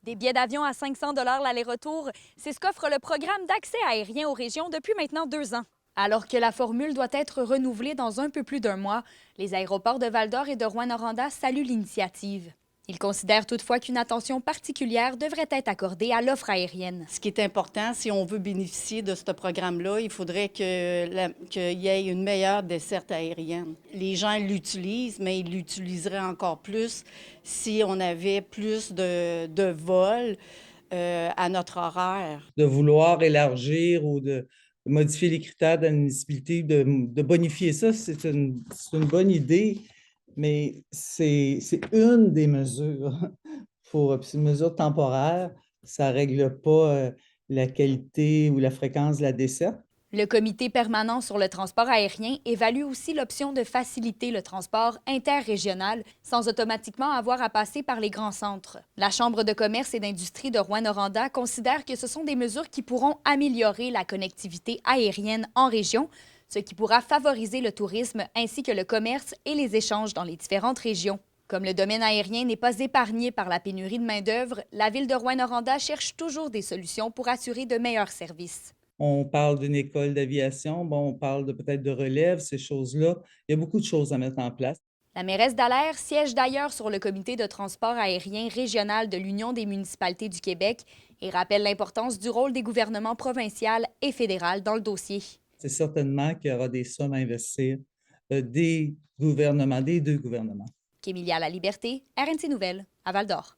Des billets d'avion à 500 l'aller-retour, c'est ce qu'offre le programme d'accès aérien aux régions depuis maintenant 2 ans. Alors que la formule doit être renouvelée dans un peu plus d'un mois, les aéroports de Val-d'Or et de Rouyn-Noranda saluent l'initiative. Ils considèrent toutefois qu'une attention particulière devrait être accordée à l'offre aérienne. Ce qui est important, si on veut bénéficier de ce programme-là, il faudrait qu'il y ait une meilleure desserte aérienne. Les gens l'utilisent, mais ils l'utiliseraient encore plus si on avait plus de vols à notre horaire. De vouloir élargir ou de modifier les critères d'admissibilité, de bonifier ça, c'est une bonne idée, mais c'est une des mesures. C'est une mesure temporaire, ça ne règle pas la qualité ou la fréquence de la desserte. Le comité permanent sur le transport aérien évalue aussi l'option de faciliter le transport interrégional sans automatiquement avoir à passer par les grands centres. La Chambre de commerce et d'industrie de Rouyn-Noranda considère que ce sont des mesures qui pourront améliorer la connectivité aérienne en région, ce qui pourra favoriser le tourisme ainsi que le commerce et les échanges dans les différentes régions. Comme le domaine aérien n'est pas épargné par la pénurie de main-d'œuvre, la ville de Rouyn-Noranda cherche toujours des solutions pour assurer de meilleurs services. On parle d'une école d'aviation, bon, on parle peut-être de relève, ces choses-là. Il y a beaucoup de choses à mettre en place. La mairesse Dallaire siège d'ailleurs sur le comité de transport aérien régional de l'Union des municipalités du Québec et rappelle l'importance du rôle des gouvernements provincial et fédéral dans le dossier. C'est certainement qu'il y aura des sommes à investir des gouvernements, des deux gouvernements. Kémilia La Liberté, RNC Nouvelles, à Val-d'Or.